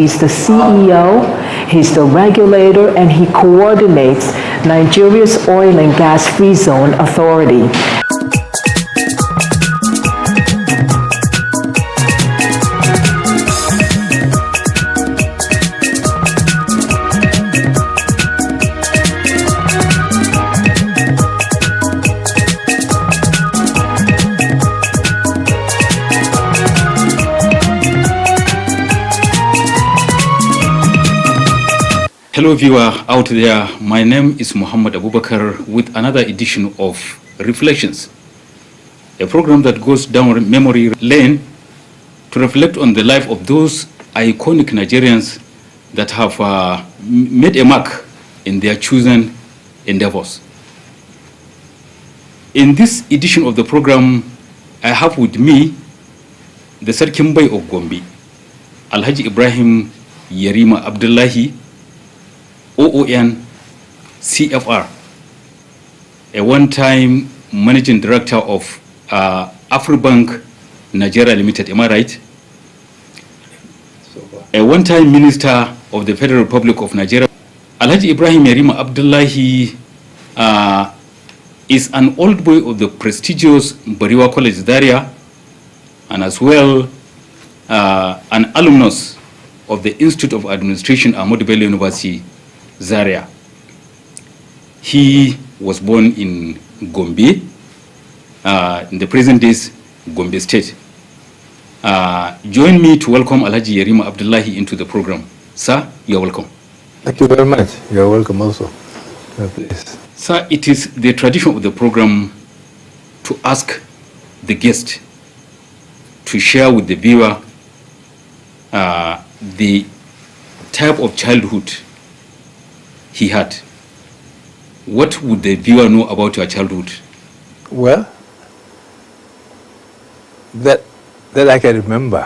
He's the CEO, he's the regulator, and he coordinates Nigeria's Oil and Gas Free Zone Authority. Hello viewer out there, my name is Muhammad Abubakar with another edition of Reflections, a program that goes down memory lane to reflect on the life of those iconic Nigerians that have made a mark in their chosen endeavors. In this edition of the program, I have with me the Sarkin Bai of Gombe, Alhaji Ibrahim Yarima Abdullahi, OON CFR, a one-time managing director of Afribank Nigeria Limited, am I right? A one-time minister of the Federal Republic of Nigeria. Alhaji Ibrahim Yarima Abdullahi is an old boy of the prestigious Bariwa College Zaria, and as well an alumnus of the Institute of Administration, Ahmadu Bello University, Zaria. He was born in Gombe, in the present days, Gombe State. Join me to welcome Alhaji Yarima Abdullahi into the program. Sir, you are welcome. Thank you very much. You are welcome also. Please. Sir, it is the tradition of the program to ask the guest to share with the viewer the type of childhood he had. What would the viewer know about your childhood? Well, that I can remember.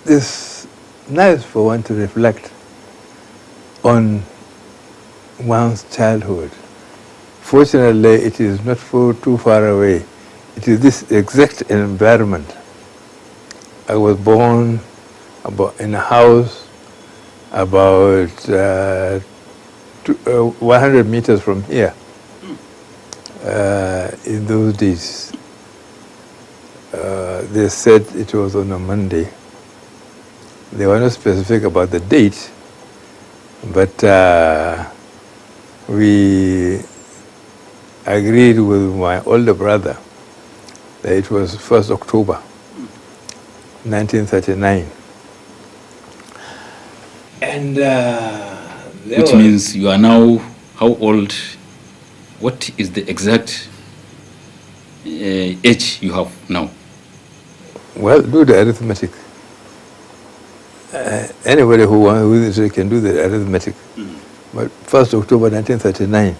It's nice for one to reflect on one's childhood. Fortunately, it is not too far away. It is this exact environment. I was born in a house about 100 meters from here. In those days, they said it was on a Monday. They were not specific about the date, but we agreed with my older brother that it was 1st October, 1939. And which means you are now how old? What is the exact age you have now? Well, do the arithmetic. Anybody who can do the arithmetic. But 1st October 1939,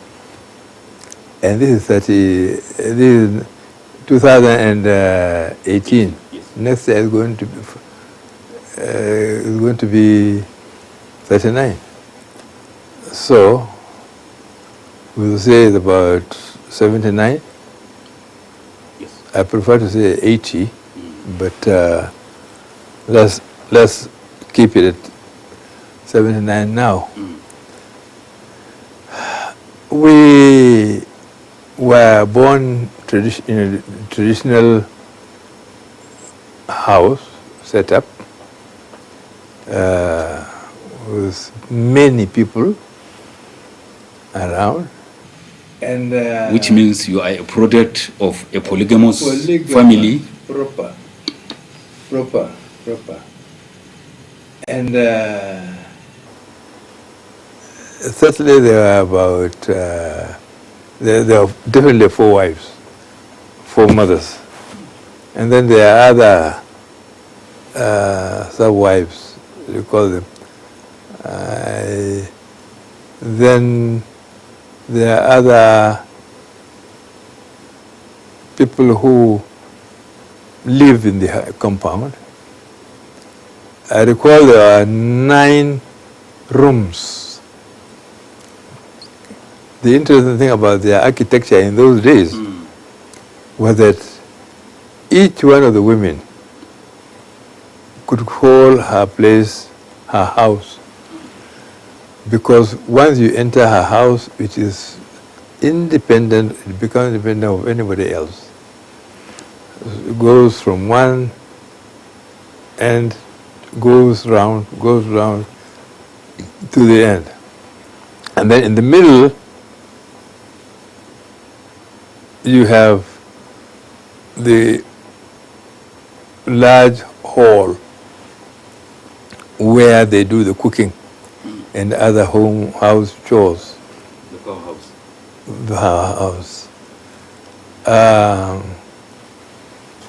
and this is 2018. Yes. Next year is going to be 39. So we will say it's about 79. Yes. I prefer to say 80, but let's keep it at 79 now. We were born in a traditional house set up with many people around. And which means you are a product of a polygamous family. Proper. And certainly there were about, there are definitely 4 wives, 4 mothers. And then there are other sub-wives, you call them. Then there are other people who live in the compound. I recall there are 9 rooms. The interesting thing about the architecture in those days was that each one of the women could call her place her house, because once you enter her house, it is independent, it becomes independent of anybody else. It goes from one end, goes round to the end. And then in the middle, you have the large hall where they do the cooking and other house chores. The powerhouse. The house.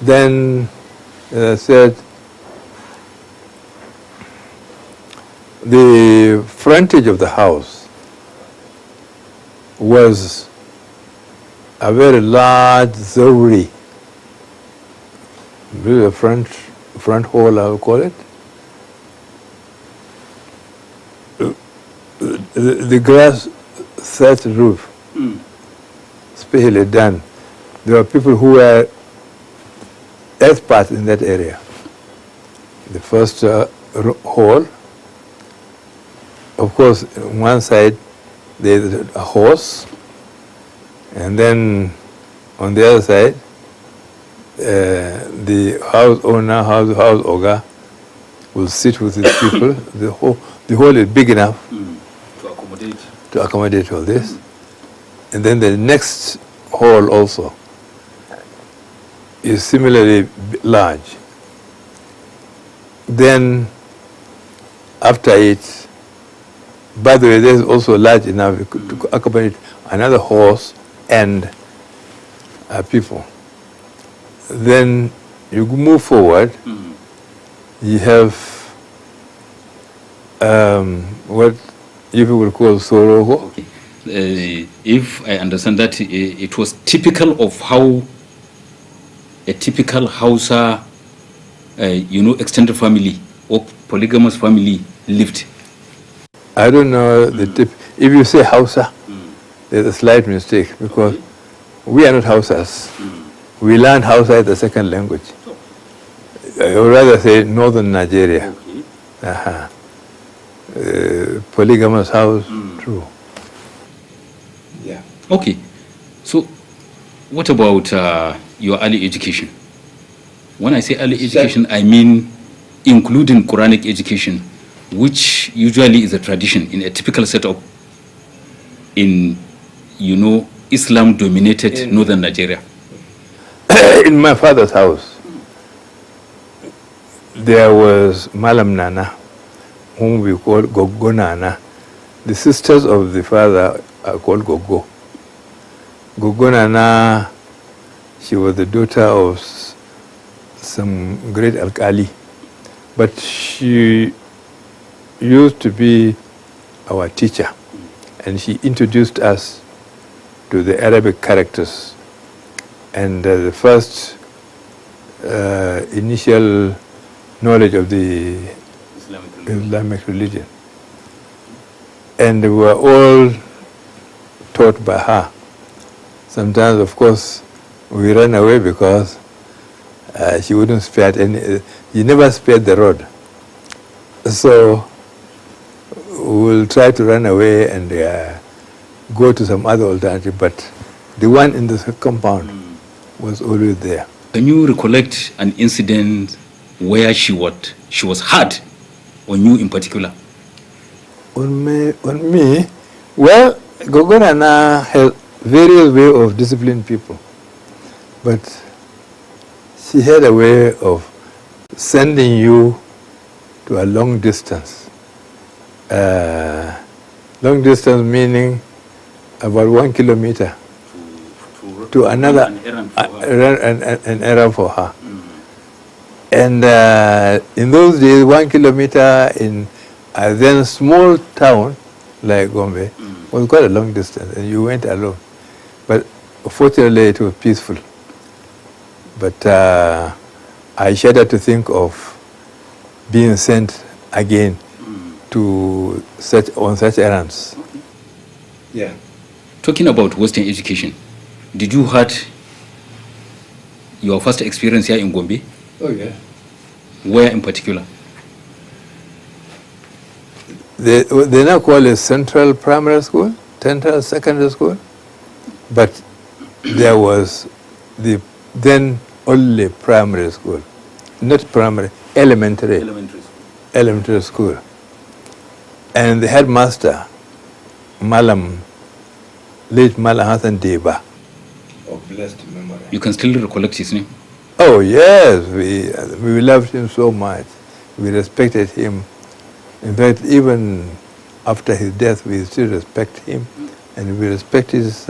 Then, as I said, the frontage of the house was a very large zawri, the front hall, I would call it. The grass thatched roof, specially done. There were people who were experts in that area. The first hall, of course, on one side there's a horse, and then on the other side, the house owner, house oga, will sit with his people. The hall is big enough to accommodate all this. And then the next hall also is similarly large. Then after it, by the way, there's also large enough to accommodate another horse and people. Then you move forward, you have what you people call Soroko. If I understand that, it was typical of how a typical Hausa, extended family or polygamous family lived. I don't know the tip. If you say Hausa, there's a slight mistake, because we are not Hausas. We learned Hausa as a second language. I would rather say northern Nigeria. Polygamous house, true. Yeah. Okay. So, what about your early education? When I say early education, I mean including Quranic education, which usually is a tradition in a typical setup in, Islam-dominated northern Nigeria. In my father's house, there was Malam Nana, whom we call Gogo Nana. The sisters of the father are called Gogo. Gogo Nana, she was the daughter of some great alkali, but she used to be our teacher, and she introduced us to the Arabic characters. And the first initial knowledge of the Islamic religion. And we were all taught by her. Sometimes, of course, we ran away because she wouldn't spare any. She never spared the road. So we'll try to run away and go to some other alternative, but the one in the compound was always there. Can you recollect an incident where she was hard on you in particular? On me, well, Gogo Nana has various ways of disciplining people, but she had a way of sending you to a long distance. Long distance meaning about 1 kilometer to another, an errand for her. And in those days, 1 kilometer in a then small town like Gombe was quite a long distance, and you went alone. But fortunately, it was peaceful. But I shudder to think of being sent again to on such errands. Yeah. Talking about Western education, did you had your first experience here in Gombe? Oh, yeah. Where in particular? They now call it Central Primary School, Central Secondary School, but there was the then only primary school, not primary, elementary school. And the headmaster, late Malam Hassan Deba, of blessed memory. You can still recollect his name? Oh yes, we loved him so much. We respected him. In fact, even after his death, we still respect him, and we respect his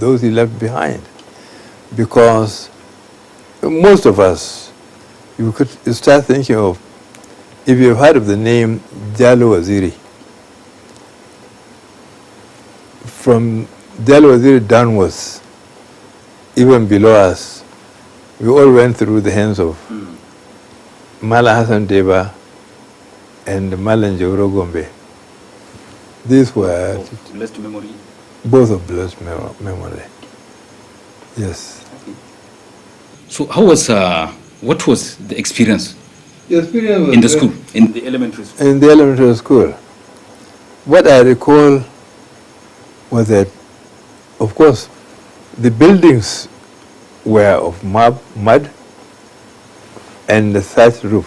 those he left behind, because most of us, you could start thinking of, if you've heard of the name Jalo Waziri, from Jalo Waziri downwards, even below us, we all went through the hands of Mala Hassan Deba and Malan Jauro Gombe. These were of blessed memory. Both of blessed memory. Yes. Okay. So how was what was the experience? The experience was in the school, in the elementary school? In the elementary school. What I recall was that, of course, the buildings were of mud and the thatched roof.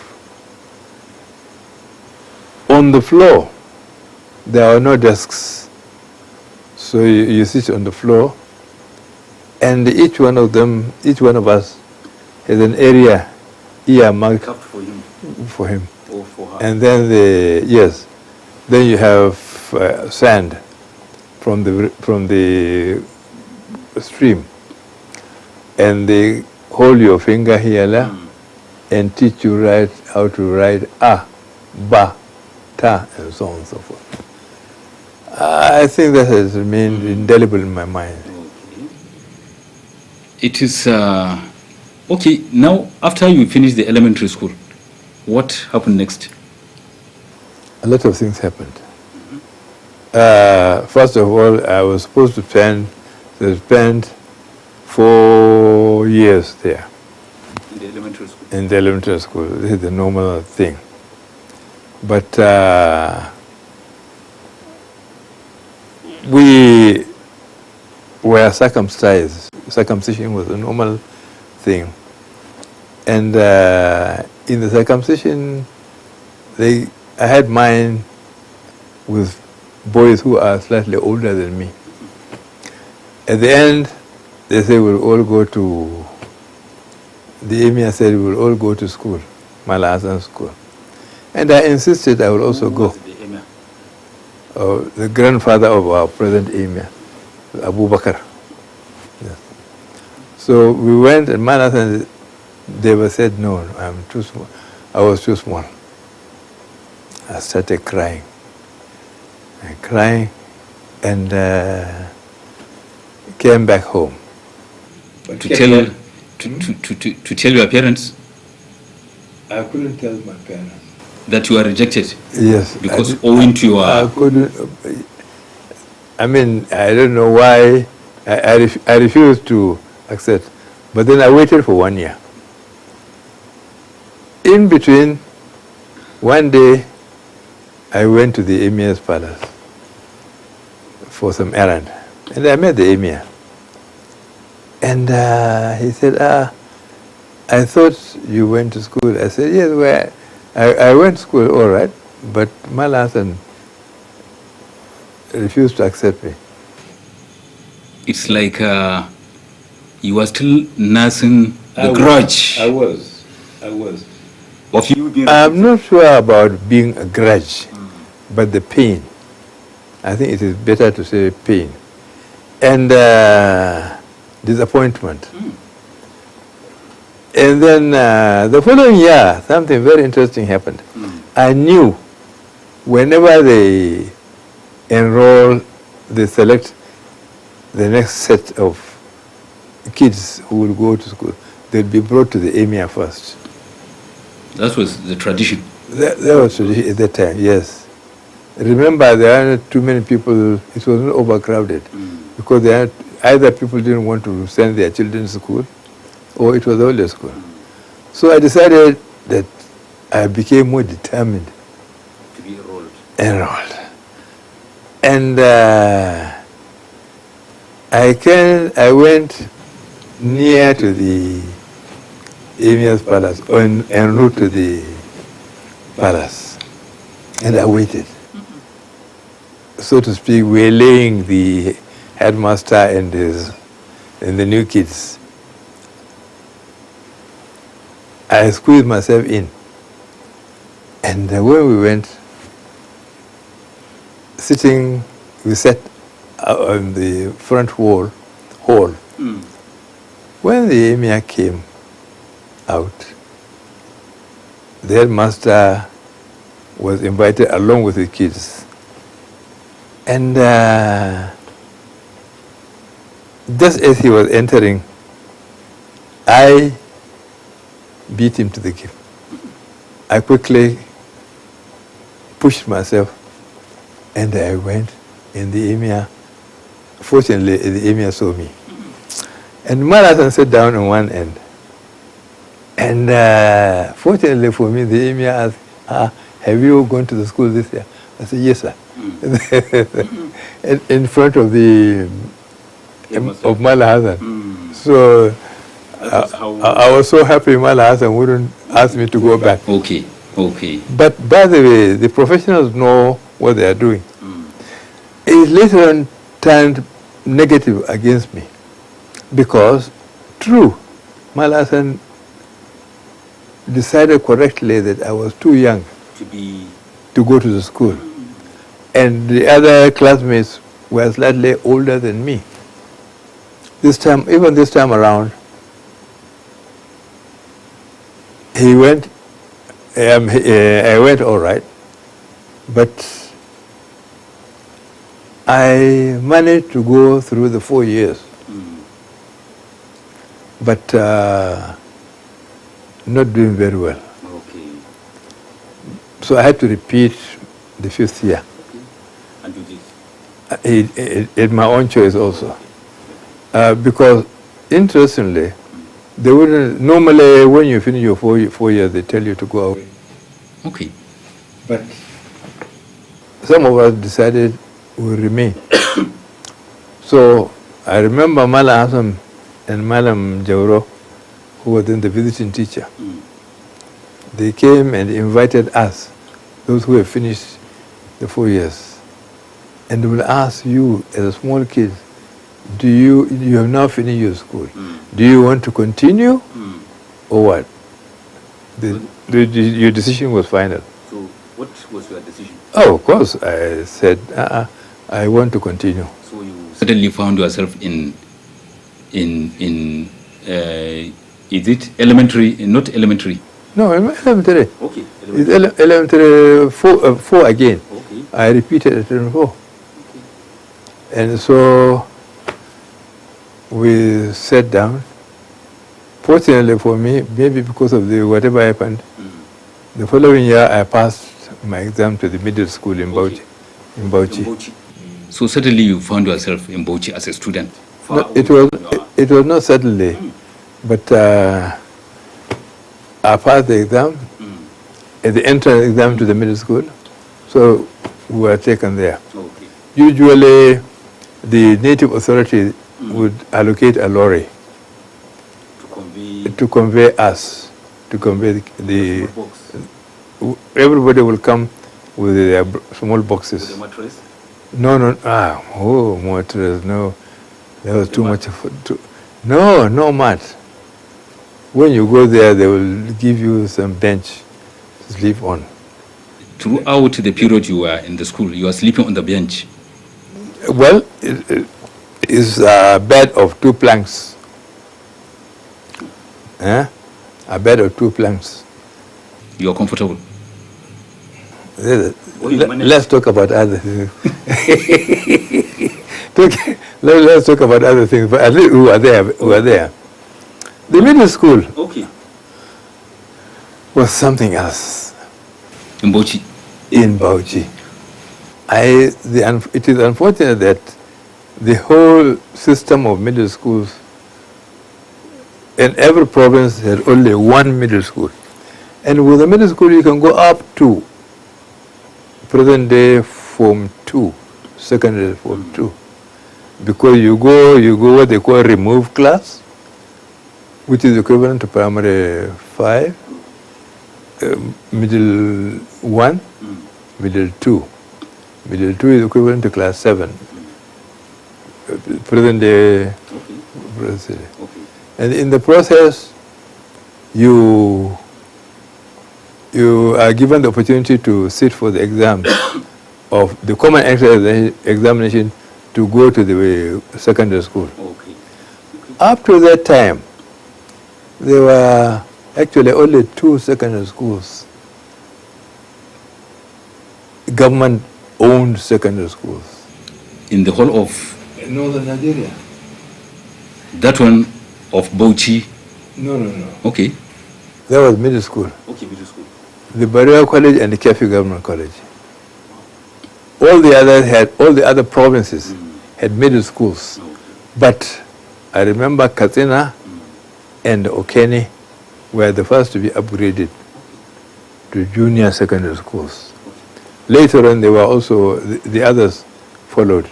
On the floor, there are no desks. So you sit on the floor, and each one of us has an area earmarked for him. Or for her. And then then you have sand from the stream, and they hold your finger here and teach you how to write a, ba, ta, and so on and so forth. I think that has remained indelible in my mind. Okay. It is okay. Now, after you finish the elementary school, what happened next? A lot of things happened. First of all, I was supposed to spend 4 years there. In the elementary school? In the elementary school. This is the normal thing. But we were circumcised. Circumcision was a normal thing. And in the circumcision, I had mine with boys who are slightly older than me. At the end, they said we'll all go to, the emir said we'll all go to school, Mala Hassan school. And I insisted I will also go. The emir? The grandfather of our present emir, Abu Bakr. Yes. So we went, and Mala Hassan, they said, no, I'm too small. I was too small. I started crying. And came back home. To tell your parents? I couldn't tell my parents. That you are rejected? Yes. Because owing to your... I couldn't, I mean, I don't know why. I refused to accept. But then I waited for 1 year. In between, one day, I went to the emir's palace for some errand. And I met the emir. And he said, I thought you went to school. I said, yes, well, I went to school, all right, but Mala Hassan refused to accept me. It's like you are still nursing the grudge. I was. Of you being I'm not sure about being a grudge, but the pain. I think it is better to say pain. And disappointment. And then the following year, something very interesting happened. I knew whenever they enroll, they select the next set of kids who will go to school, they'll be brought to the emir first. That was the tradition. That was tradition at that time, yes. Remember, there are not too many people, it was not overcrowded, because either people didn't want to send their children to school, or it was all the school. So I decided that I became more determined. To be Enrolled. And I went near to the Emir's palace, en route to the palace, and I waited. So to speak, waylaying the headmaster and the new kids. I squeezed myself in. And when we went, we sat on the front hall. When the emir came out, the headmaster was invited along with the kids. And just as he was entering, I beat him to the game. I quickly pushed myself and I went, and the emir, fortunately, the emir saw me. And Marathon sat down on one end. And fortunately for me, the emir asked, have you gone to the school this year? I said, yes, sir. In front of Mala Hassan. So I was so happy Mala Hassan wouldn't ask me to go back. Okay. But by the way, the professionals know what they are doing. It later on turned negative against me because, true, Mala Hassan decided correctly that I was too young to go to the school. And the other classmates were slightly older than me. Even this time around, I went all right, but I managed to go through the 4 years, but not doing very well. Okay. So I had to repeat the 5th year. And you did? At my own choice also. Because, interestingly, they wouldn't, normally when you finish your 4 years, they tell you to go away. Okay. But some of us decided we'll remain. So I remember Malam Hassan and Malam Jauro, who were then the visiting teacher. They came and invited us, those who have finished the 4 years. And they will ask you, as a small kid, you have now finished your school. Do you want to continue or what? Your decision was final. So what was your decision? Oh, of course. I said, I want to continue. So you suddenly found yourself in is it elementary, not elementary? No, elementary. Okay. It's elementary 4 again. Okay. I repeated it in 4. And so we sat down. Fortunately for me, maybe because of whatever happened, the following year I passed my exam to the middle school in Bauchi. In Bauchi. So suddenly you found yourself in Bauchi as a student? No, it was not suddenly, but I passed the exam, the entrance exam to the middle school, so we were taken there. Okay. Usually, the native authority would allocate a lorry to convey us, to convey the everybody will come with their small boxes. With a mattress? No, mattress, no. There was too much no mat. When you go there, they will give you some bench to sleep on. Throughout the period you were in the school, you were sleeping on the bench? Well, it's a bed of 2 planks. A bed of 2 planks. You are comfortable? Let's talk about other things. Let's talk about other things. But at least who are there. The middle school was something else. In Bauchi? In Bauchi. It is unfortunate that the whole system of middle schools And every province had only one middle school. And with the middle school, you can go up to present day Form 2, secondary Form 2. Because you go what they call remove class, which is equivalent to primary 5, middle 1, middle 2. Middle 2 is equivalent to class 7. Present day. Okay. And in the process, you are given the opportunity to sit for the exam of the common entrance examination to go to the secondary school. Okay. Up to that time, there were actually only 2 secondary schools, government-owned secondary schools. In the whole of Northern Nigeria? that one of Bauchi? No. Okay. That was middle school. Okay, middle school. The Barrier College and the Kefi Government College. All the other provinces had middle schools. Okay. But I remember Katsina and Okene were the first to be upgraded to junior secondary schools. Later on, they were also, the others followed.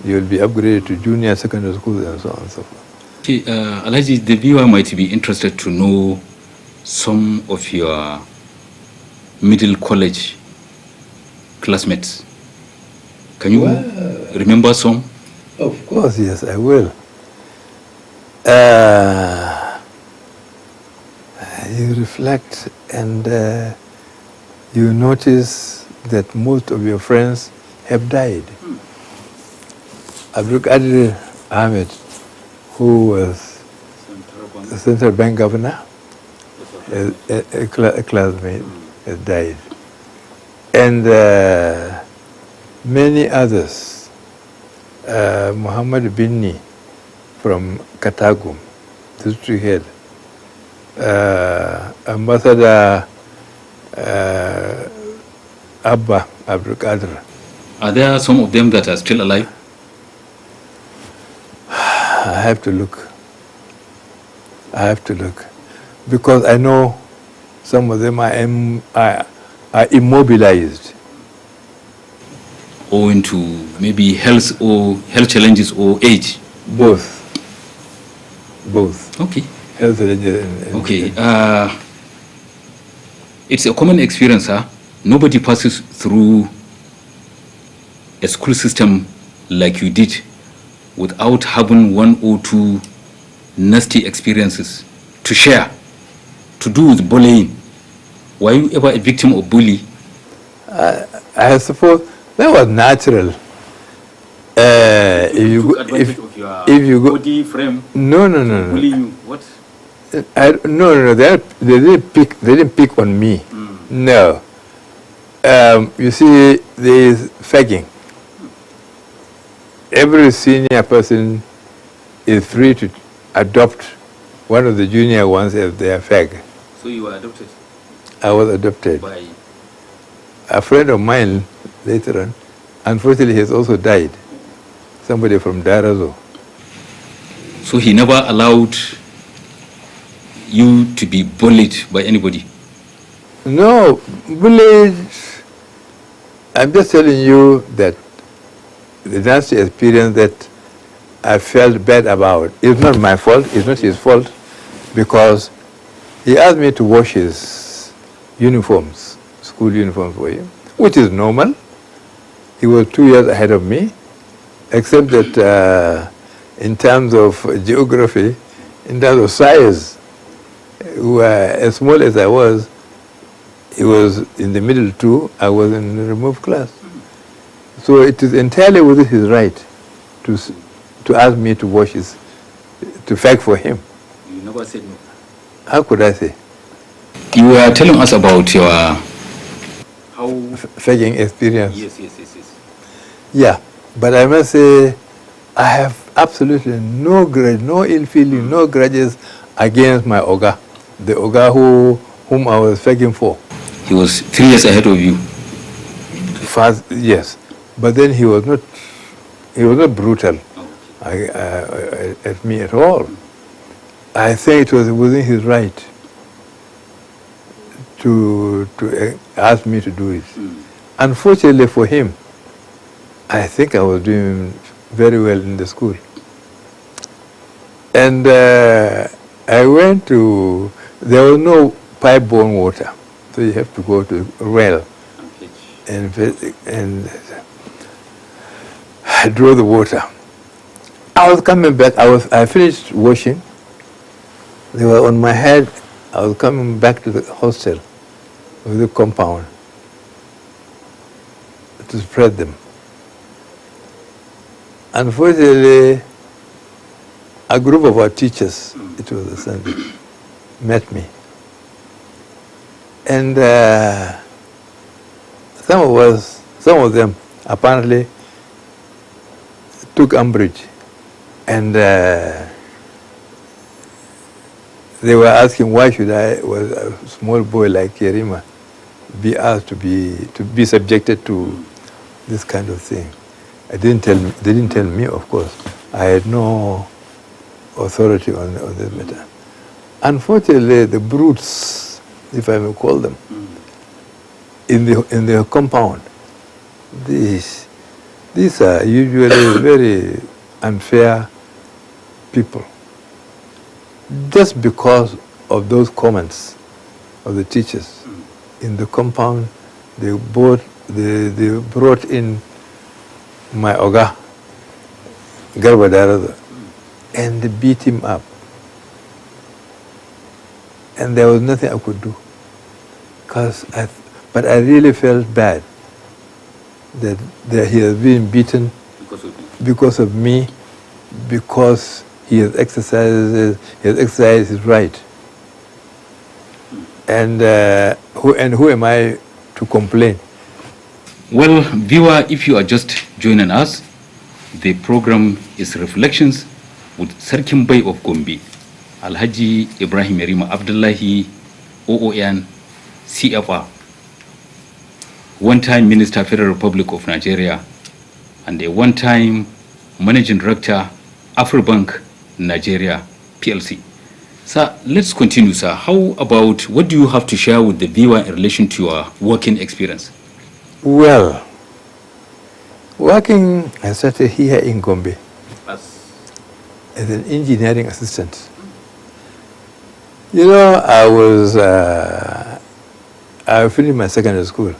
You will be upgraded to junior secondary schools and so on and so forth. Okay, Alhaji, the viewer might be interested to know some of your middle college classmates. Can you remember some? Of course, yes, I will. You reflect and you notice that most of your friends have died. Abdullahi Ahmed, who was the central bank governor, a classmate, has died. And many others, Muhammad Binni from Katagum, district head, Ambassador Abba Abdul Qadir. Are there some of them that are still alive? I have to look. Because I know some of them are immobilized. Owing to maybe health challenges or age? Both. Okay. Health challenges. Okay. It's a common experience, huh? Nobody passes through a school system like you did without having 1 or 2 nasty experiences to share, to do with bullying. Were you ever a victim of bullying? I suppose that was natural. If you go, body frame. No. Bullying you. What? No. They didn't pick on me. No. You see, there is fagging. Every senior person is free to adopt one of the junior ones as their fag. So you were adopted? I was adopted. By? A friend of mine later on, unfortunately, he has also died. Somebody from Darazo. So he never allowed you to be bullied by anybody? No, bullied. I'm just telling you that the nasty experience that I felt bad about. It's not my fault, it's not his fault, because he asked me to wash his uniforms, school uniforms for him, which is normal. He was 2 years ahead of me, except that in terms of geography, in terms of size, as small as I was, he was in the middle 2, I was in the removed class. So it is entirely within his right to ask me to wash to fag for him. You never said no. How could I say? You were telling us about your fagging experience. Yes. Yeah, but I must say, I have absolutely no grudge, no ill feeling, no grudges against my Oga, the Oga whom I was fagging for. He was 3 years ahead of you. Fast, yes, but then he was not brutal at me at all. I think it was within his right to ask me to do it. Unfortunately for him, I think I was doing very well in the school. And I went to, there was no pipe-borne water, so you have to go to a well and draw the water. I was coming back, I finished washing, they were on my head, I was coming back to the hostel, with the compound, to spread them. Unfortunately, a group of our teachers, it was a Sunday, met me. And some of them apparently took umbrage. And they were asking why should I, was a small boy like Yarima, be asked to be subjected to this kind of thing. They didn't tell me, of course. I had no authority on this matter. Unfortunately, the brutes, if I may call them, in the compound, these are usually very unfair people. Just because of those comments of the teachers in the compound, they brought in my Oga, Garba Darada, and they beat him up. And there was nothing I could do. But I really felt bad that he has been beaten because of me, because he has exercised his right. And who am I to complain? Well, viewer, if you are just joining us, the program is Reflections with Sarkin Bay of Gombe, Alhaji Ibrahim Yarima Abdullahi, OON, CFR, one-time Minister, Federal Republic of Nigeria, and a one-time Managing Director, Afrobank, Nigeria, PLC. Sir, let's continue, sir. How about, what do you have to share with the viewer in relation to your working experience? Well, working, I started here in Gombe as an engineering assistant. You know, I finished my secondary school,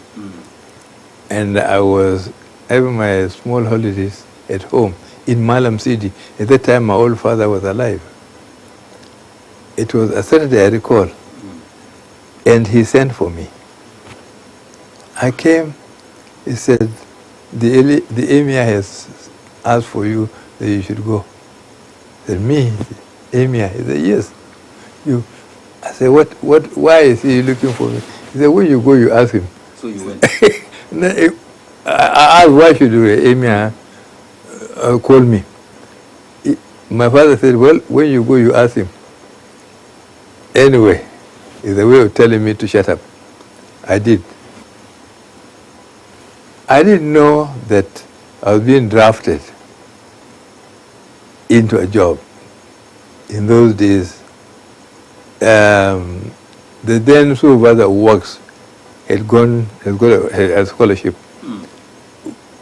and I was having my small holidays at home in Malam City. At that time, my old father was alive. It was a Saturday, I recall, and he sent for me. I came. He said, the emir has asked for you that you should go. I said, me? Emir? He said, yes. You. I said, why is he looking for me? He said, when you go, you ask him. So you went. I asked, why should the emir call me? My father said, well, when you go, you ask him. Anyway, it's a way of telling me to shut up. I did. I didn't know that I was being drafted into a job. In those days, the then supervisor of works had got a scholarship.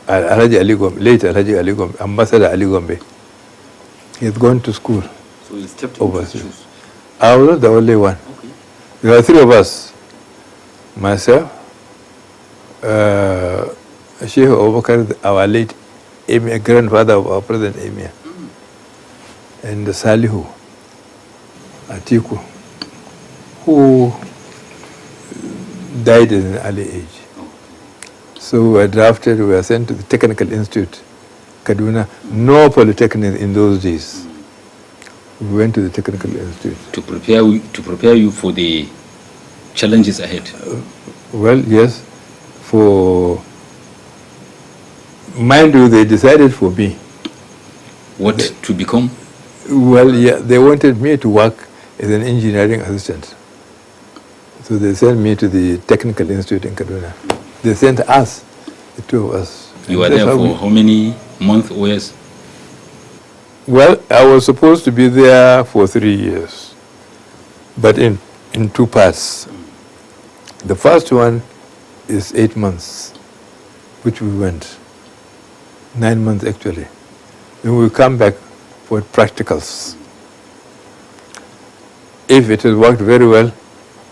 Alhaji Ali Gombe, late Alhaji Ali Gombe, Ambassador Ali Gombe. He had gone to school. So he stepped into his shoes. I was not the only one. Okay. There were three of us. Myself, Sheikh Abubakar, our late emir, grandfather of our present emir, and Salihu Atiku, who died at an early age. So we were drafted, we were sent to the Technical Institute, Kaduna. No polytechnic in those days. We went to the Technical Institute. To prepare you for the challenges ahead. Well, yes. Mind you, they decided for me. What to become? Well, yeah, they wanted me to work as an engineering assistant. So they sent me to the Technical Institute in Kaduna. They sent us, the two of us. You were there for how many months or years? Well, I was supposed to be there for 3 years, but in two parts. The first one is 8 months, which we went. 9 months actually. Then we come back for practicals. If it has worked very well,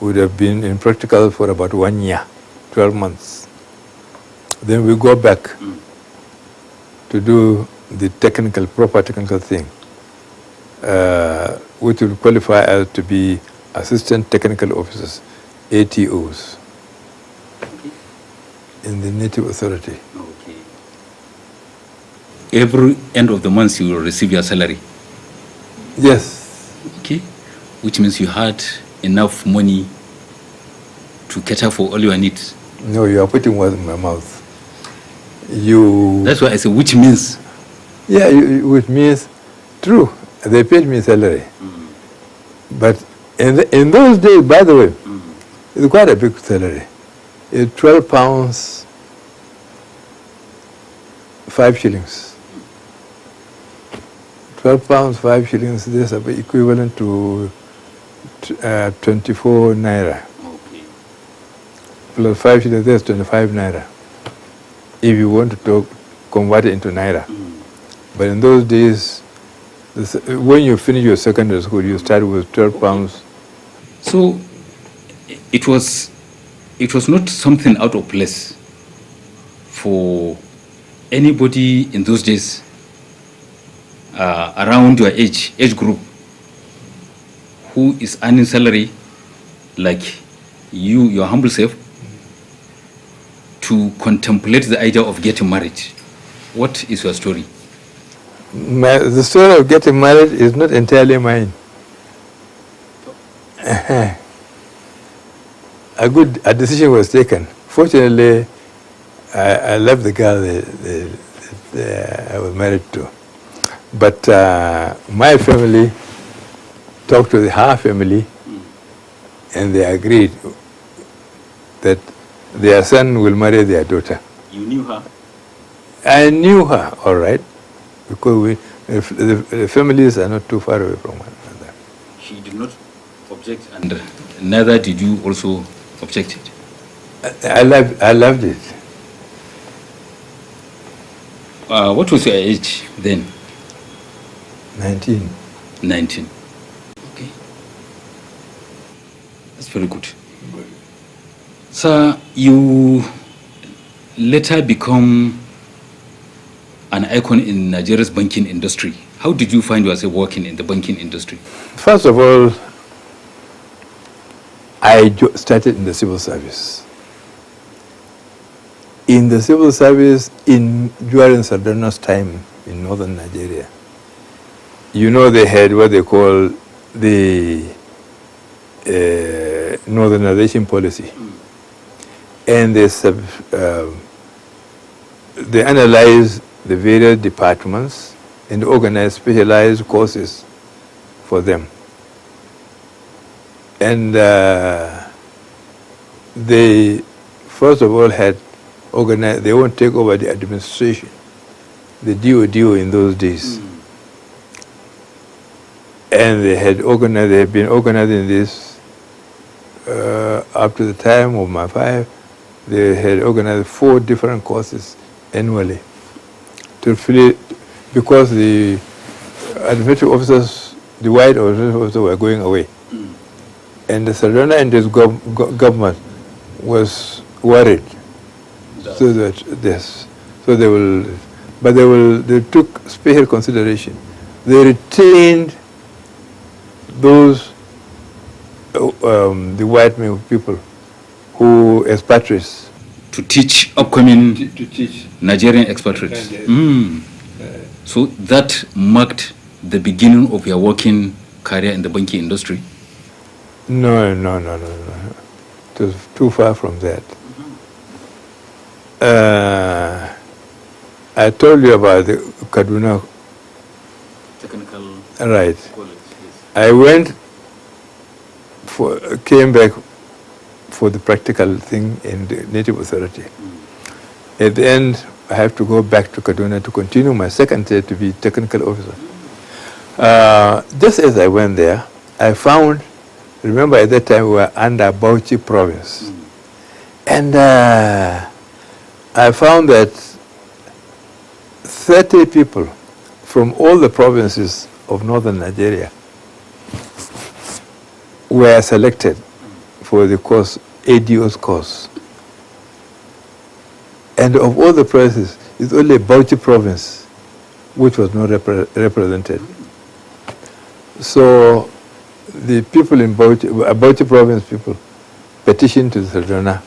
we would have been in practical for about 1 year, 12 months. Then we go back to do the proper technical thing, which will qualify us to be assistant technical officers, ATOs, in the native authority. Okay. Every end of the month you will receive your salary. Yes. Okay. Which means you had enough money to cater for all your needs. No, you are putting words in my mouth. That's why I say which means. Yeah, which means true. They paid me salary. But in those days, by the way, it's quite a big salary. It's 12 pounds, 5 shillings. 12 pounds, 5 shillings, this is equivalent to 24 naira. Okay. Plus 5 shillings, that's 25 naira. If you want to convert it into naira. But in those days, when you finish your secondary school, you start with 12 pounds. So it was not something out of place for anybody in those days around your age group who is earning salary like you, your humble self, to contemplate the idea of getting married. What is your story? The story of getting married is not entirely mine. A decision was taken. Fortunately, I left the girl that I was married to. But my family talked to her family, and they agreed that their son will marry their daughter. You knew her? I knew her, all right, because the families are not too far away from one another. She did not object, and neither did you also object it? I loved it. What was your age then? 19. 19. Okay. That's very good. Sir, you later become an icon in Nigeria's banking industry. How did you find yourself working in the banking industry? First of all, I started in the civil service. In the civil service during Sardanas time in northern Nigeria, you know, they had what they call the northernization policy. And they analyze the various departments and organize specialized courses for them. And they, first of all, had organized, they won't take over the administration, the DODO in those days. And they had been organizing this up to the time of my five. They had organized 4 different courses annually because the administrative officers, the white administrative officers were going away. And the Sardana and his government was worried. So that yes, so they took special consideration. They retained those the white people who expatriates to teach upcoming Nigerian expatriates. So that marked the beginning of your working career in the banking industry? No. It was too far from that. I told you about the Kaduna. Technical Right. college, yes. I came back for the practical thing in the native authority. At the end, I have to go back to Kaduna to continue my second year to be technical officer. Just as I went there, I found, remember at that time we were under Bauchi province. And I found that 30 people from all the provinces of northern Nigeria were selected for the course, ADO's course. And of all the provinces, it's only Bauchi province which was not represented. So the people in Bauchi province people petitioned to Sardana.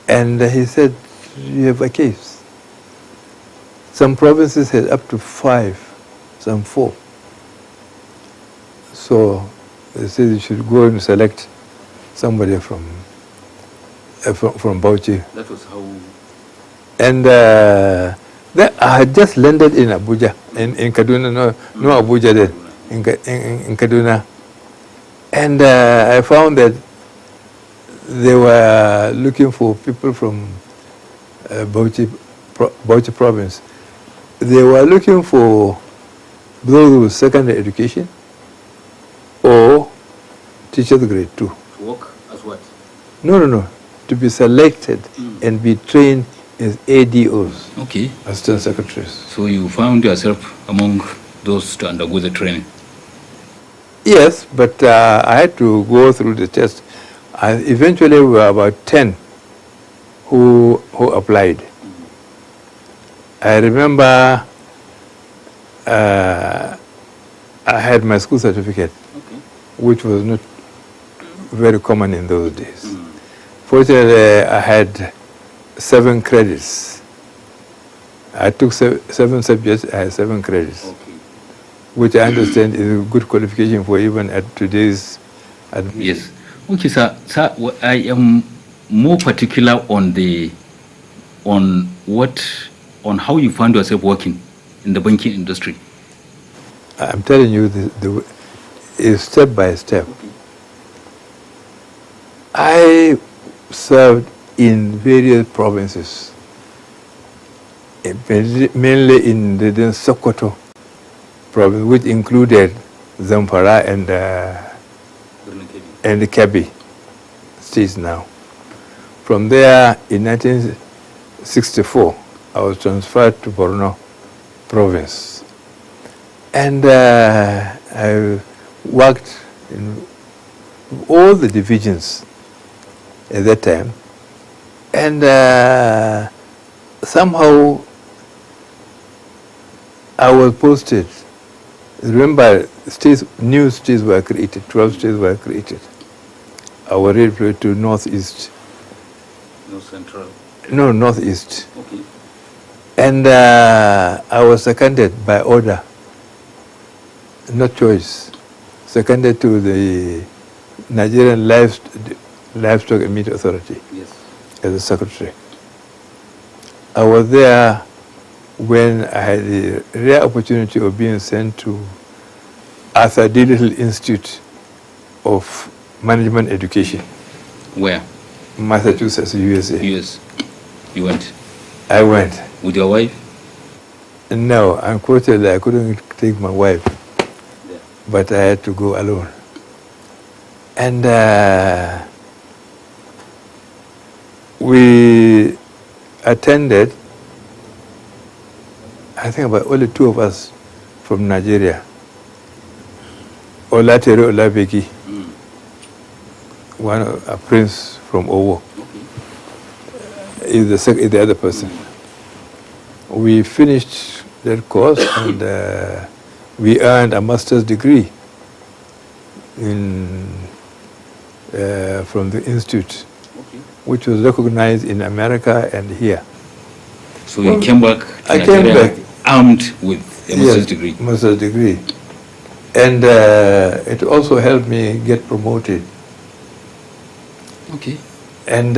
And he said, you have a case. Some provinces had up to 5, some 4. So they said you should go and select somebody from Bauchi. That was how... And I had just landed in Abuja, in Kaduna, no Abuja then, in Kaduna. And I found that they were looking for people from Bauchi province. They were looking for those with secondary education or teachers grade 2. To work as what? No. To be selected and be trained as ADOs. Okay. Assistant secretaries. So you found yourself among those to undergo the training? Yes, but I had to go through the test. Eventually, we were about 10 who applied. I remember I had my school certificate, which was not very common in those days. Fortunately, I had 7 credits. I took 7 subjects, I had 7 credits, which I understand is a good qualification for even at today's admission. Yes. Okay, sir. I am more particular on how you found yourself working in the banking industry. I'm telling you, is step by step. Okay. I served in various provinces, mainly in the Sokoto province, which included Zamfara and the Kebbi states now. From there, in 1964, I was transferred to Borno province. And I worked in all the divisions at that time. And somehow I was posted. Remember, new states were created, 12 states were created. I was redeployed to northeast. No central. No, northeast. Okay. And I was seconded by order, not choice, seconded to the Nigerian Livestock and Meat Authority. Yes. As a secretary. I was there when I had the rare opportunity of being sent to Arthur D. Little Institute of Management Education. Where? Massachusetts, USA. US. You went? I went. With your wife? No, unfortunately, I couldn't take my wife, Yeah. but I had to go alone. And we attended, I think about only 2 of us from Nigeria. Olatere Olabeki, a prince from Owo, is the other person. We finished that course and we earned a master's degree from the institute, which was recognized in America and here. So you came back to I came Nigeria back armed with a master's degree? Master's degree. And it also helped me get promoted. Okay. And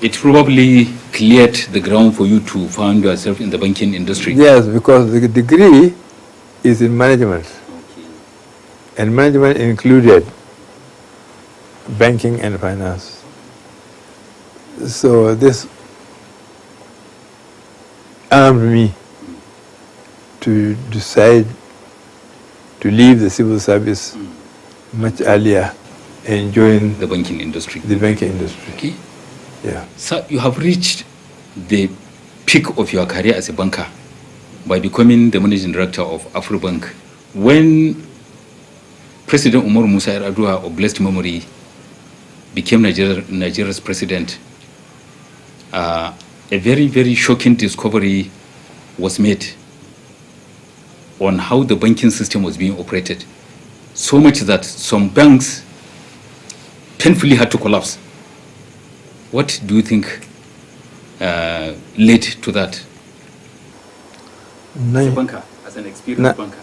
it probably cleared the ground for you to find yourself in the banking industry. yes, because the degree is in management. Okay. And management included banking and finance. So this armed me to decide to leave the civil service much earlier and join The banking industry. the banking industry. Okay. Yeah. So you have reached the peak of your career as a banker by becoming the managing director of Afrobank. When President Umar Musa Yar'Adua of blessed memory became Nigeria's president, a very, very shocking discovery was made on how the banking system was being operated. So much that some banks painfully had to collapse. What do you think led to that? As a banker, as an experienced banker.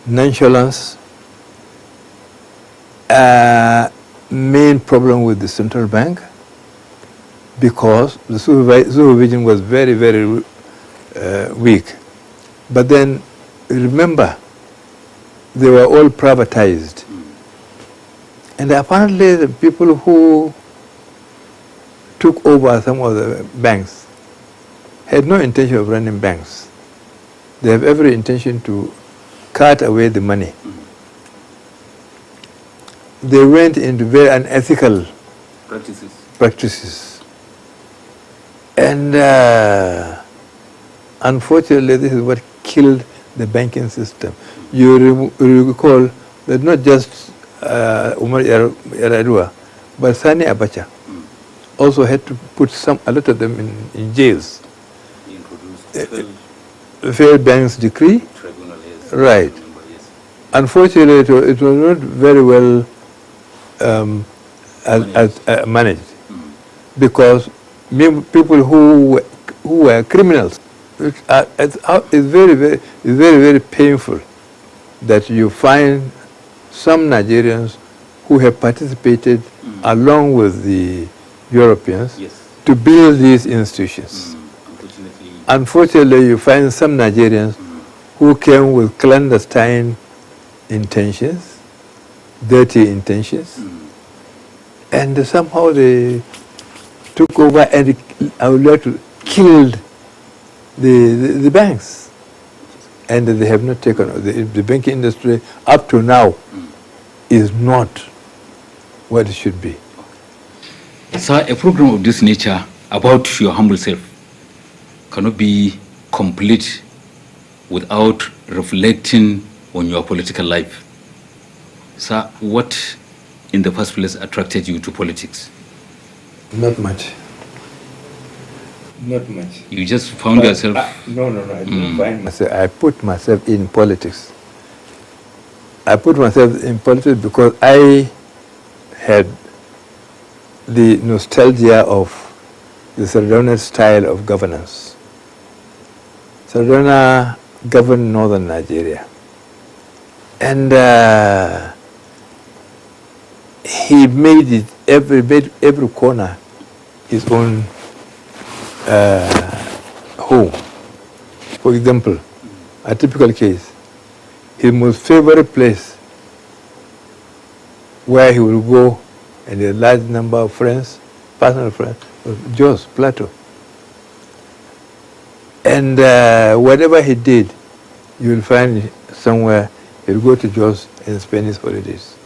Nonchalance. Main problem with the central bank, because the supervision was very, very weak. But then, remember, they were all privatized. And apparently the people who took over some of the banks had no intention of running banks. They have every intention to cut away the money. They went into very unethical practices. And unfortunately, this is what killed the banking system. You recall that not just Umar Yar'Adua, but Sani Abacha also had to put a lot of them in jails. He introduced Failed Banks Decree. tribunal, yes. Right. Remember, yes. Unfortunately, it was not very well managed, because people who were criminals. It's very painful that you find some Nigerians who have participated along with the Europeans Yes. to build these institutions. Unfortunately, you find some Nigerians who came with clandestine intentions, dirty intentions, and somehow they took over and I would like to killed the banks. And they have not taken, the banking industry up to now is not what it should be. Sir, a program of this nature about your humble self cannot be complete without reflecting on your political life. Sir, what in the first place attracted you to politics? Not much. Not much. You just found yourself... No, I didn't find myself. I put myself in politics. I put myself in politics because I had the nostalgia of the Sardauna style of governance. Sardauna governed northern Nigeria. And he made it every corner his own home. For example, a typical case, his most favorite place where he will go and a large number of friends, personal friends, was Jos, Plateau. And whatever he did, you will find somewhere he'll go to Jos and spend his holidays.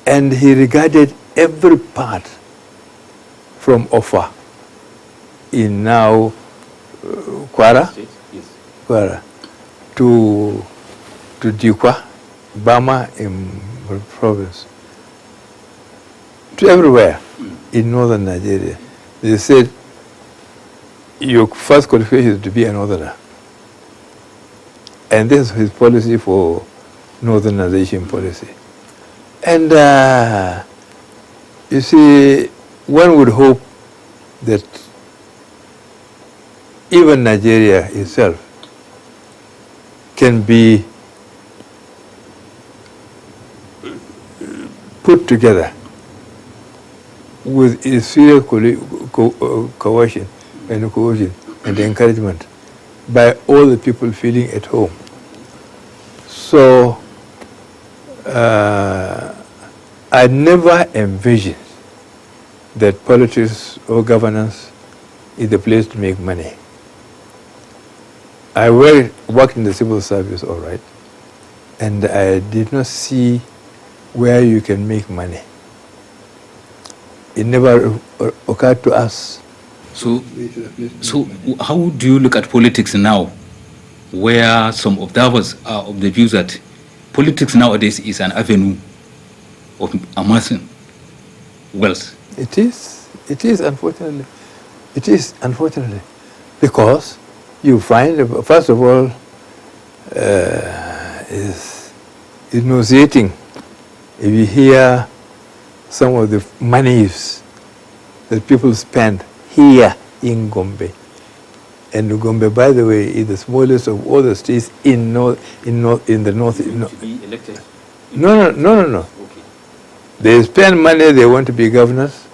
And he regarded every part from Offa in now Kwara, Kwara, to Dikwa, Bama in province, to everywhere in northern Nigeria. They said your first qualification is to be a northerner. And this is his policy for northernization policy. And you see, one would hope that even Nigeria itself can be put together with a serious coercion and encouragement by all the people feeling at home. So I never envisioned that politics or governance is the place to make money. I worked in the civil service, all right, and I did not see where you can make money. It never occurred to us. So how do you look at politics now, where some observers are of the view that politics nowadays is an avenue of amassing wealth? It is, unfortunately. It is, unfortunately, because you find, first of all, is nauseating if you hear some of the monies that people spend here in Gombe. And Gombe, by the way, is the smallest of all the states in the north. To be elected? No. Okay. They spend money, they want to be governors.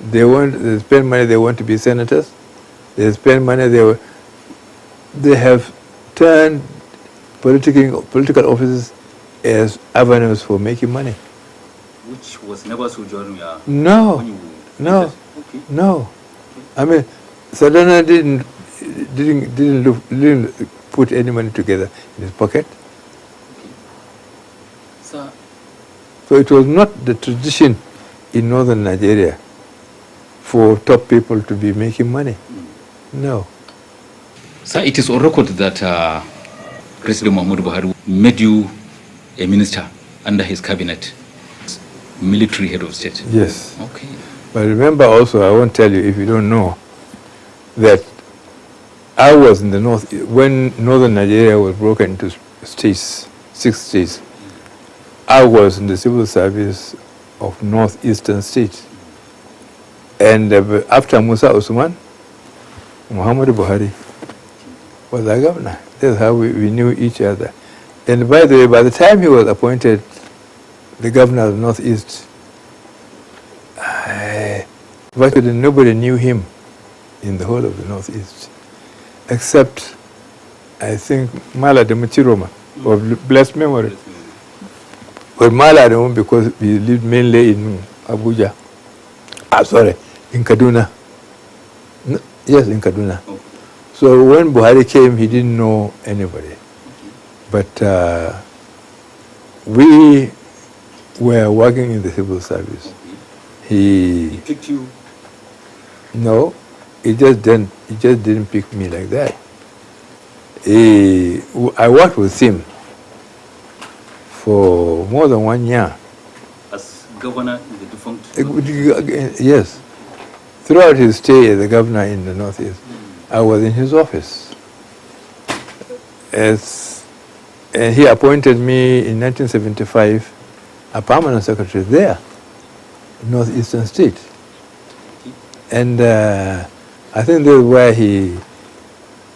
They spend money, they want to be senators. They spend money, they have turned political offices as avenues for making money. Which was never so during your... No. Okay. No. I mean, Sadana didn't put any money together in his pocket. Okay. So it was not the tradition in northern Nigeria for top people to be making money. No. Sir, it is on record that President Muhammadu Buhari made you a minister under his cabinet, military head of state. Yes. Okay. But remember also, I won't tell you if you don't know, that I was in the north, when northern Nigeria was broken into states, 6 states, I was in the civil service of northeastern states. And after Musa Usman, Muhammadu Buhari was our governor. That's how we knew each other. And by the way, by the time he was appointed the governor of the Northeast, virtually nobody knew him in the whole of the Northeast, except, I think, Mala de Muchiroma, of blessed memory. But Mala de because we lived mainly in Abuja. In Kaduna. No, yes, in Kaduna. Okay. So when Buhari came, he didn't know anybody. But we were working in the civil service. Okay. He picked you? No, he just didn't pick me like that. I worked with him for more than 1 year. As governor in the defunct? Yes. Throughout his stay as the governor in the Northeast, I was in his office. And he appointed me in 1975 a permanent secretary there, Northeastern State. And I think that's where he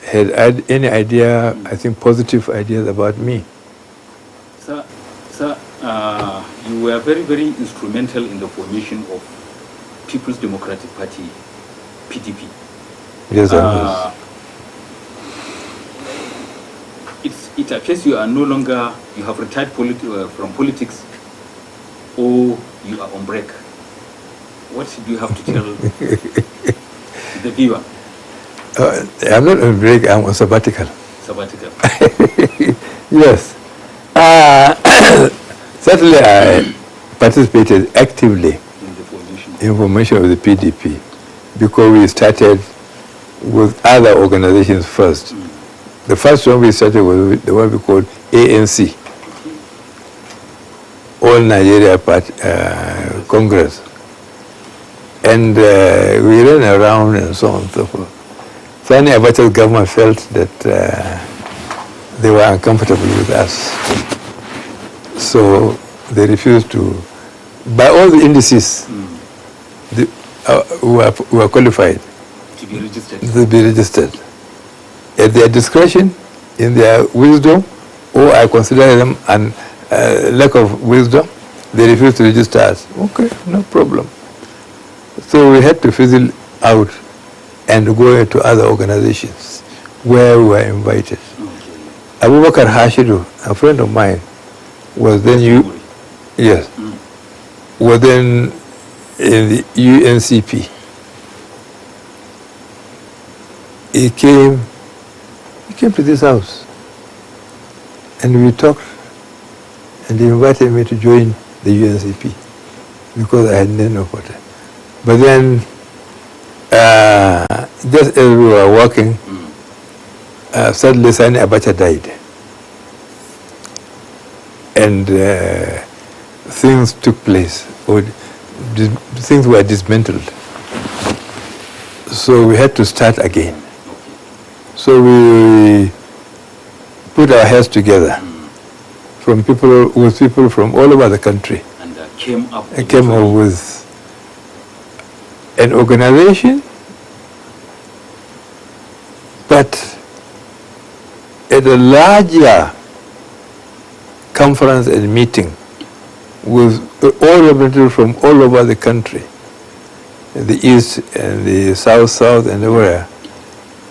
had any idea, I think positive ideas about me. Sir, you were very, very instrumental in the formation of People's Democratic Party, PDP. Yes, I was. It appears you are no longer, you have retired from politics, or you are on break. What do you have to tell the viewer? I'm not on break, I'm on sabbatical. Sabbatical. Yes. Certainly I participated actively in the formation of the PDP because we started with other organizations first. The first one we started was the one we called ANC, All Nigeria Congress. And we ran around and so on and so forth. Finally, Abuja government felt that they were uncomfortable with us. So they refused to, by all the indices, were qualified to be registered. To be registered. At their discretion, in their wisdom, or I consider them an lack of wisdom, they refused to register us. Okay, no problem. So we had to fizzle out and go into other organizations where we were invited. Abubakar Hashidu, a friend of mine, was then was then in the UNCP. He came came to this house and we talked, and he invited me to join the UNCP because I had no water. But then, just as we were walking, suddenly Sani Abacha died. And things took place, or things were dismantled. So we had to start again. So we put our heads together with people from all over the country. And came up with an organization, but at a larger conference and meeting with all representatives from all over the country, the east and the south and everywhere,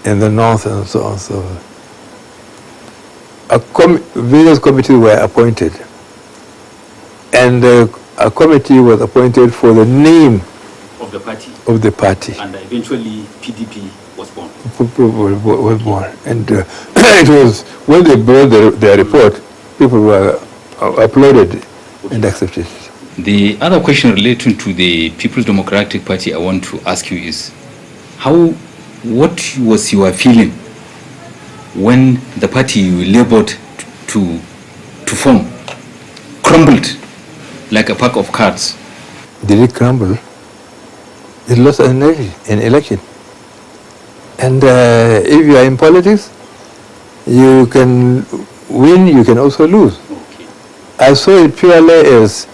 and the north and so on. So various committees were appointed, and a committee was appointed for the name of the party. And eventually PDP was born. Was born. And it was, when they brought their report, people were applauded and accepted. The other question relating to the People's Democratic Party I want to ask you is, what was your feeling when the party you labored to form crumbled like a pack of cards? Did it crumble? It lost an election. And if you are in politics, you can win, you can also lose. Okay. I saw it purely as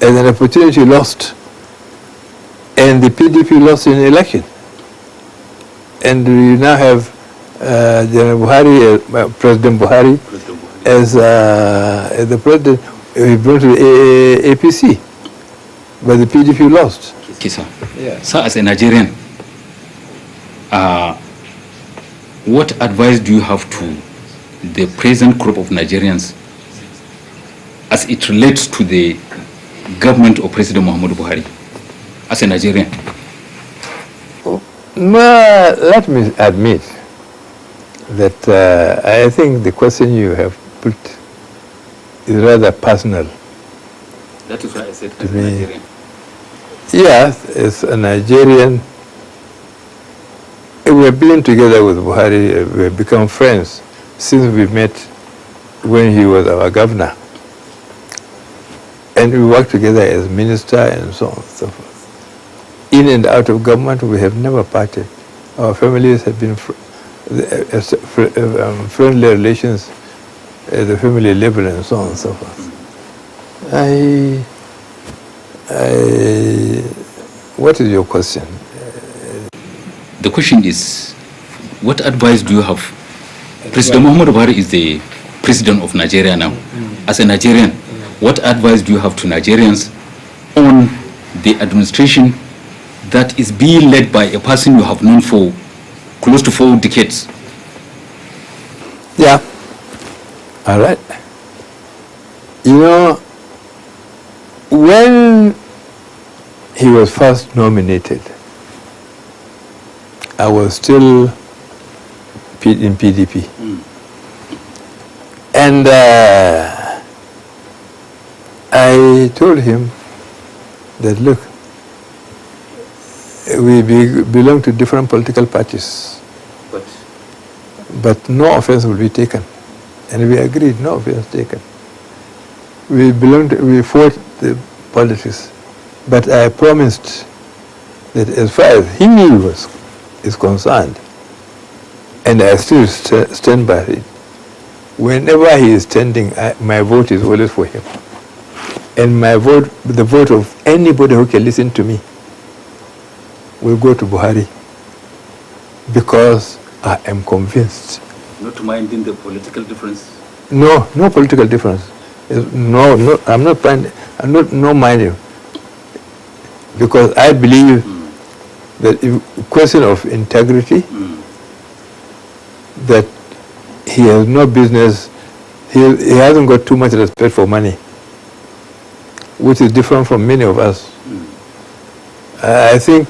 an opportunity lost. And the PDP lost in the election. And we now have General Buhari, President Buhari, as the president. He brought to the APC, but the PDP lost. Okay, sir. Yeah. Sir, as a Nigerian, what advice do you have to the present group of Nigerians as it relates to the government of President Muhammadu Buhari, as a Nigerian? Well, let me admit that I think the question you have put is rather personal. That is why I said as a Nigerian. Yes, as a Nigerian, we have been together with Buhari, we have become friends since we met when he was our governor. And we worked together as minister and so on and so forth. In and out of government, we have never parted. Our families have been friendly relations at the family level and so on and so forth. What is your question? The question is, what advice do you have? President Muhammadu Buhari is the president of Nigeria now. As a Nigerian, what advice do you have to Nigerians on the administration that is being led by a person you have known for close to 4 decades? Yeah. All right. You know, when he was first nominated, I was still in PDP. And I told him that, look, we belong to different political parties, but no offense will be taken. And we agreed, no offense taken. We fought the politics, but I promised that as far as he is concerned, and I still stand by it, whenever he is standing, my vote is always for him. And my vote, the vote of anybody who can listen to me, will go to Buhari, because I am convinced. Not minding the political difference? No political difference. No, I'm not minding, because I believe that if question of integrity, that he has no business, he hasn't got too much respect for money, which is different from many of us. I think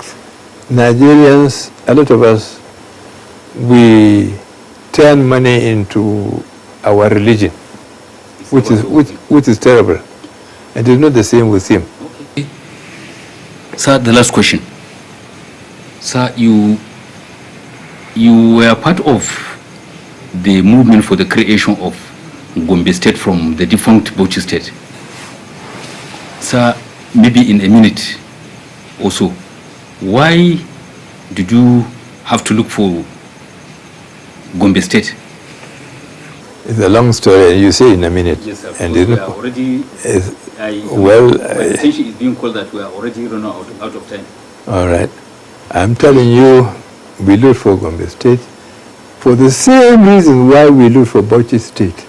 Nigerians, a lot of us, we turn money into our religion, which is terrible. And it's not the same with him. Okay. Sir, the last question. Sir, you were part of the movement for the creation of Gombe State from the defunct Bauchi State. Sir, maybe in a minute or so, why did you have to look for Gombe State? It's a long story, and you say in a minute. Yes, sir. And We are already. My attention is being called that we are already running out of time. All right. I'm telling you, we look for Gombe State for the same reason why we look for Bauchi State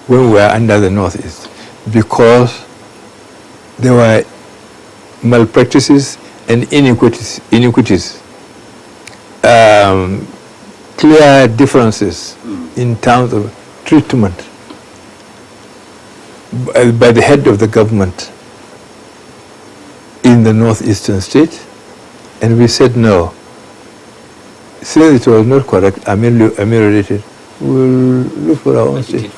when we were under the Northeast, because there were malpractices and iniquities, clear differences in terms of treatment by the head of the government in the northeastern state, and we said no. Since it was not correct, ameliorated, we'll look for our own state.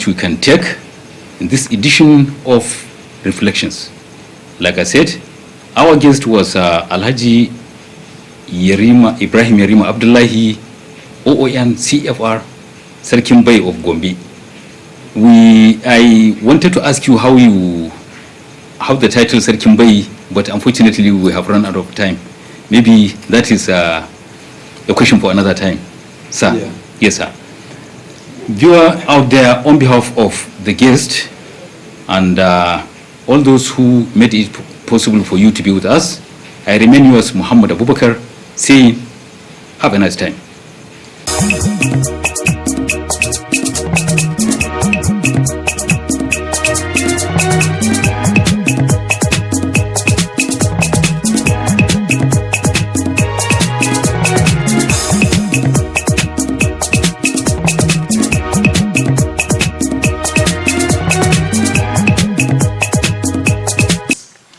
We can take in this edition of Reflections. Like I said, our guest was Alhaji Ibrahim Yarima Abdullahi, OON CFR, Sarkin Bay of Gombe. I wanted to ask you how the title Sarkin Bay, but unfortunately we have run out of time. Maybe that is a question for another time. Sir? Yeah. Yes, sir. Viewer out there, on behalf of the guest and all those who made it possible for you to be with us, I remain yours, Muhammad Abubakar, saying, have a nice time.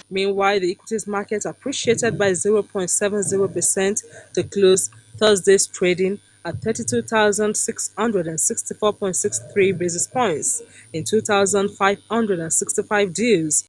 Meanwhile, the equities market appreciated by 0.70% to close Thursday's trading at 32,664.63 basis points in 2,565 deals.